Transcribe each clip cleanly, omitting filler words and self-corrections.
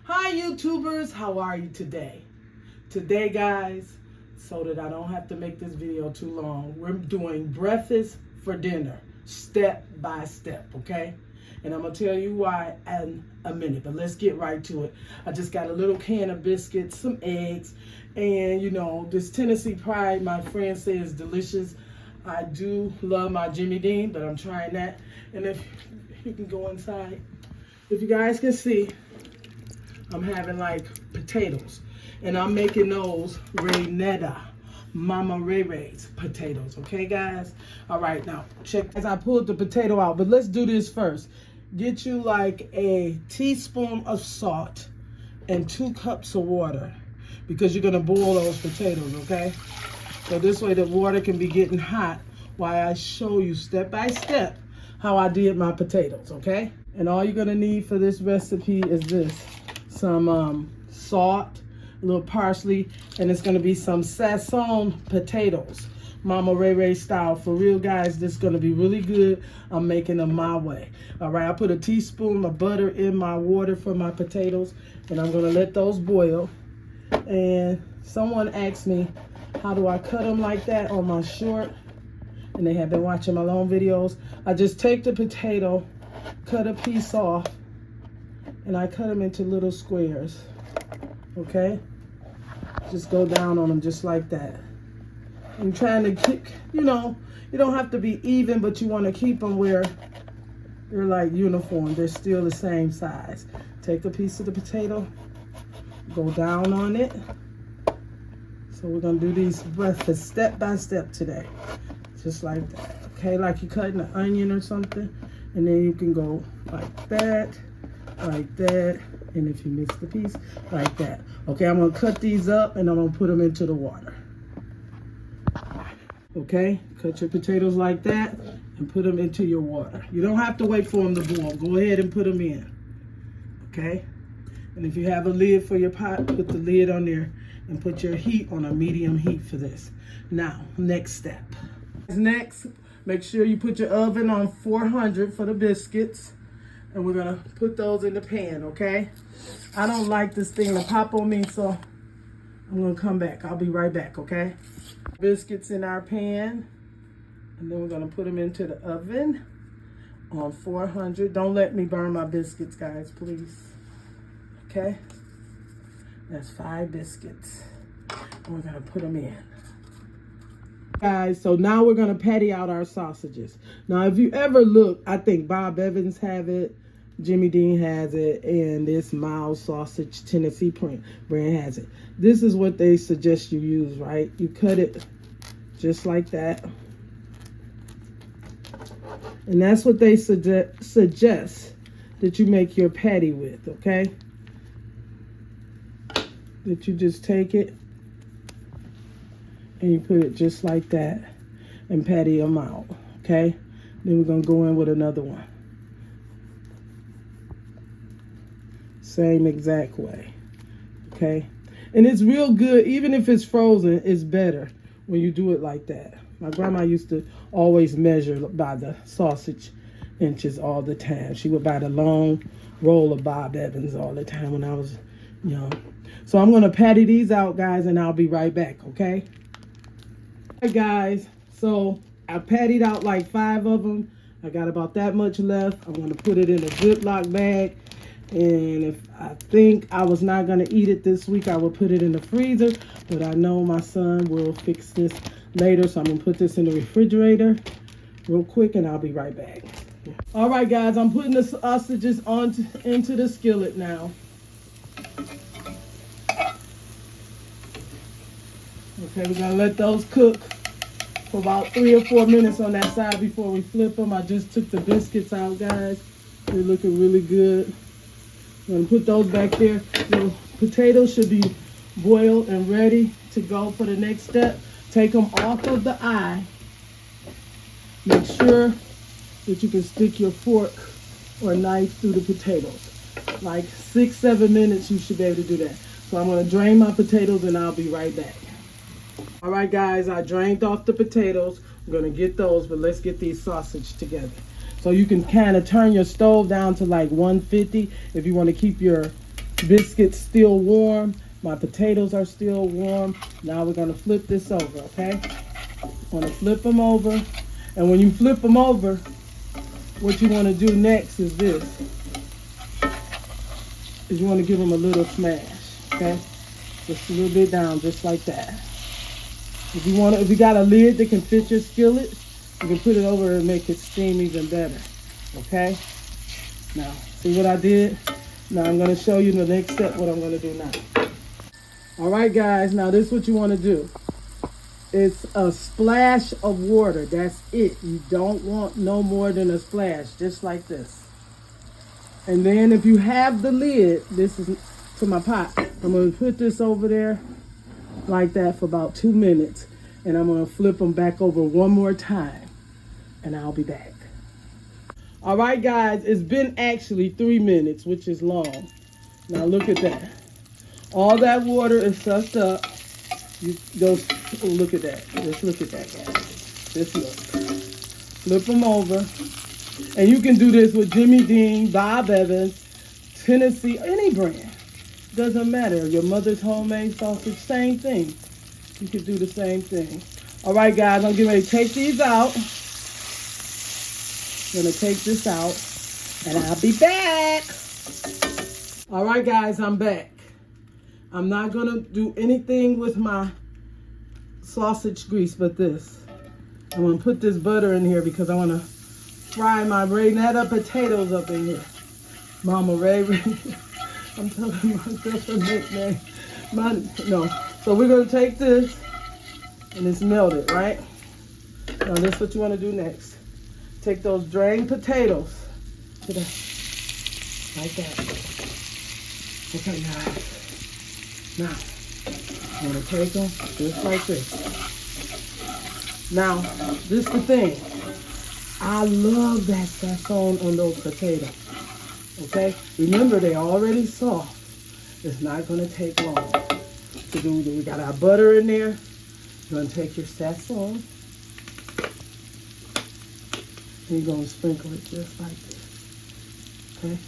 Hi YouTubers, how are you today? Today guys, so that I don't have to make this video too long, we're doing breakfast for dinner, step by step, okay? And I'm gonna tell you why in a minute, but let's get right to it. I just got a little can of biscuits, some eggs, and you know, this Tennessee Pride, my friend says delicious. I do love my Jimmy Dean, but I'm trying that. And if you can go inside, if you guys can see, I'm having like potatoes, and I'm making those Raynetta, Mama Ray Ray's potatoes, okay guys? All right, now check, as I pulled the potato out, but let's do this first. Get you like a teaspoon of salt and 2 cups of water, because you're gonna boil those potatoes, okay? So this way the water can be getting hot while I show you step by step how I did my potatoes, okay? And all you're gonna need for this recipe is this. Some salt, a little parsley, and it's gonna be some Saxon potatoes, Mama Ray Ray style. For real guys, this is gonna be really good. I'm making them my way. All right, I put a teaspoon of butter in my water for my potatoes, and I'm gonna let those boil. And someone asked me, how do I cut them like that on my short? And they have been watching my long videos. I just take the potato, cut a piece off, and I cut them into little squares, okay? Just go down on them just like that. I'm trying to keep, you know, you don't have to be even, but you want to keep them where they're like uniform. They're still the same size. Take a piece of the potato, go down on it. So we're gonna do these breakfast step by step today, just like that, okay? Like you're cutting an onion or something, and then you can go like that, and if you miss the piece, like that. Okay, I'm gonna cut these up and I'm gonna put them into the water. Okay, cut your potatoes like that and put them into your water. You don't have to wait for them to boil. Go ahead and put them in, okay? And if you have a lid for your pot, put the lid on there and put your heat on a medium heat for this. Now, next step. Next, make sure you put your oven on 400 for the biscuits. And we're gonna put those in the pan, okay? I don't like this thing to pop on me, so I'm gonna come back. I'll be right back, okay? Biscuits in our pan, and then we're gonna put them into the oven on 400. Don't let me burn my biscuits, guys, please. Okay? That's 5 biscuits. And we're gonna put them in. Guys, so now we're gonna patty out our sausages. Now, if you ever look, I think Bob Evans have it, Jimmy Dean has it, and this Mild Sausage Tennessee brand has it. This is what they suggest you use, right? You cut it just like that. And that's what they suggest that you make your patty with, okay? That you just take it and you put it just like that and patty them out, okay? Then we're gonna go in with another one. Same exact way, okay? And it's real good, even if it's frozen, it's better when you do it like that. My grandma used to always measure by the sausage inches all the time. She would buy the long roll of Bob Evans all the time when I was young. So I'm gonna patty these out, guys, and I'll be right back, okay? Hey guys, so I pattied out like 5 of them. I got about that much left. I'm gonna put it in a Ziploc bag. And if I think I was not gonna eat it this week, I will put it in the freezer. But I know my son will fix this later, so I'm gonna put this in the refrigerator real quick, and I'll be right back. All right, guys, I'm putting the sausages into the skillet now. Okay, we're gonna let those cook for about 3 or 4 minutes on that side before we flip them. I just took the biscuits out, guys. They're looking really good. I'm gonna put those back there. The potatoes should be boiled and ready to go for the next step. Take them off of the eye. Make sure that you can stick your fork or knife through the potatoes. Like 6-7 minutes, you should be able to do that. So I'm gonna drain my potatoes and I'll be right back. All right, guys, I drained off the potatoes. I'm gonna get those, but let's get these sausage together. So you can kind of turn your stove down to like 150 if you want to keep your Biscuits still warm. My potatoes are still warm. Now we're gonna flip this over, okay? Wanna flip them over. And when you flip them over, what you wanna do next is this. Is you wanna give them a little smash, okay? Just a little bit down, just like that. If you got a lid that can fit your skillet, you can put it over and make it steam even better, okay? Now, see what I did? Now I'm gonna show you the next step, what I'm gonna do now. All right, guys, now this is what you wanna do. It's a splash of water, that's it. You don't want no more than a splash, just like this. And then if you have the lid, this is to my pot. I'm gonna put this over there like that for about 2 minutes. And I'm gonna flip them back over one more time. And I'll be back. All right, guys, it's been actually 3 minutes, which is long. Now look at that. All that water is sucked up. You go, oh, look at that. Just look at that, guys. Just look. Flip them over. And you can do this with Jimmy Dean, Bob Evans, Tennessee, any brand. Doesn't matter. Your mother's homemade sausage, same thing. You could do the same thing. All right, guys, I'm getting ready to take these out. I'm gonna take this out, and I'll be back. All right, guys, I'm back. I'm not gonna do anything with my sausage grease but this. I'm gonna put this butter in here because I wanna fry my Raynetta potatoes up in here. Mama Ray. I'm telling myself a nickname. No. So we're gonna take this and it's melted, right? Now this is what you wanna do next. Take those drained potatoes to the, like that. Okay, guys. Now, I'm gonna take them just like this. Now, this is the thing. I love that Saxon on those potatoes. Okay? Remember, they're already soft. It's not gonna take long to do. We got our butter in there. You're gonna take your Saxon. And you're gonna sprinkle it just like this. Okay?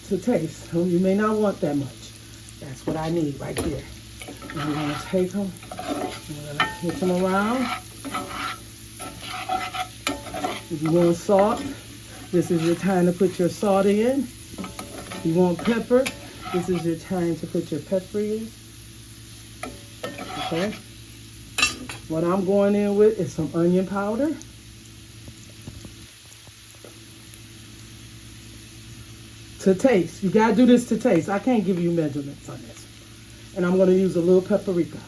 To taste. You may not want that much. That's what I need right there. And we're gonna take them. We're gonna hit them around. If you want salt, this is your time to put your salt in. If you want pepper, this is your time to put your pepper in. Okay? What I'm going in with is some onion powder. To taste. You gotta do this to taste. I can't give you measurements on this. And I'm gonna use a little paprika.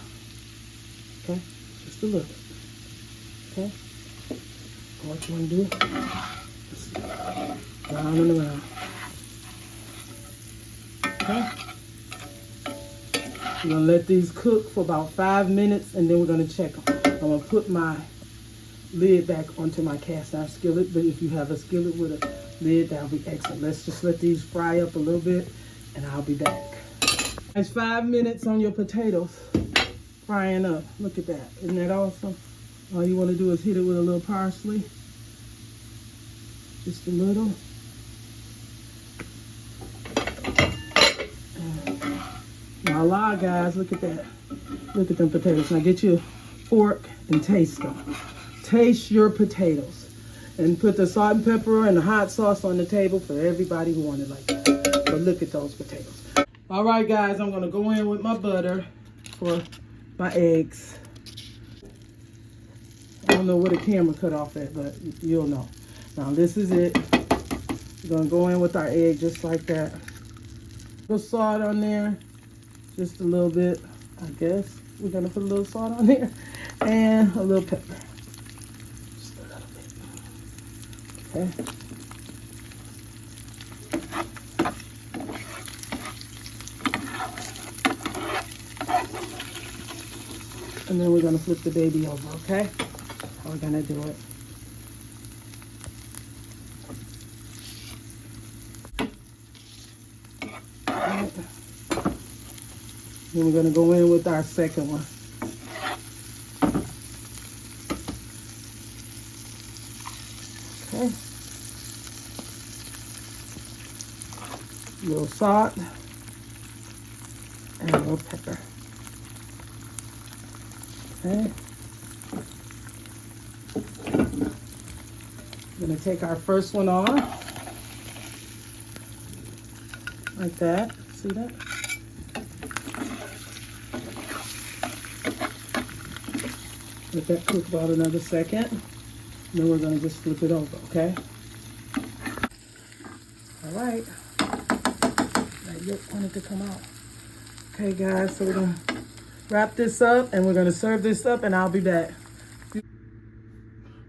Okay? Just a little. Okay? What you wanna do? Just round and around. Okay? We're gonna let these cook for about 5 minutes and then we're gonna check them. I'm gonna put my lid back onto my cast iron skillet, but if you have a skillet with a lid, that'll be excellent. Let's just let these fry up a little bit and I'll be back. It's 5 minutes on your potatoes frying up. Look at that. Isn't that awesome? All you want to do is hit it with a little parsley. Just a little. Voila, guys. Look at that. Look at them potatoes. Now get your fork and taste them. Taste your potatoes. And put the salt and pepper and the hot sauce on the table for everybody who wanted like that. But look at those potatoes. All right, guys, I'm gonna go in with my butter for my eggs. I don't know where the camera cut off at, but you'll know. Now this is it. We're gonna go in with our egg just like that. Put salt on there, just a little bit, I guess. We're gonna put a little salt on there and a little pepper. Just a little bit. Okay. And then we're gonna flip the baby over, okay? We're gonna do it. Right. Then we're gonna go in with our second one. Okay. little salt, and a little pepper. Okay. We're gonna take our first one off, like that. See that? Let that cook about another second. And then we're gonna just flip it over, okay? All right. That yolk wanted to come out. Okay, guys, so we're gonna wrap this up and we're gonna serve this up and I'll be back.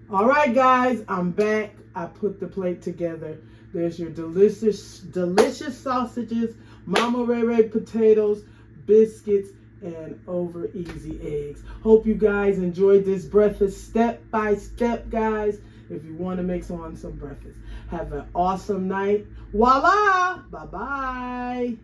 All right, guys, I'm back. I put the plate together. There's your delicious sausages, Mama Ray potatoes, biscuits, and over easy eggs. Hope you guys enjoyed this breakfast step by step, guys. If you want to make some breakfast, have an awesome night. Voila! Bye-bye.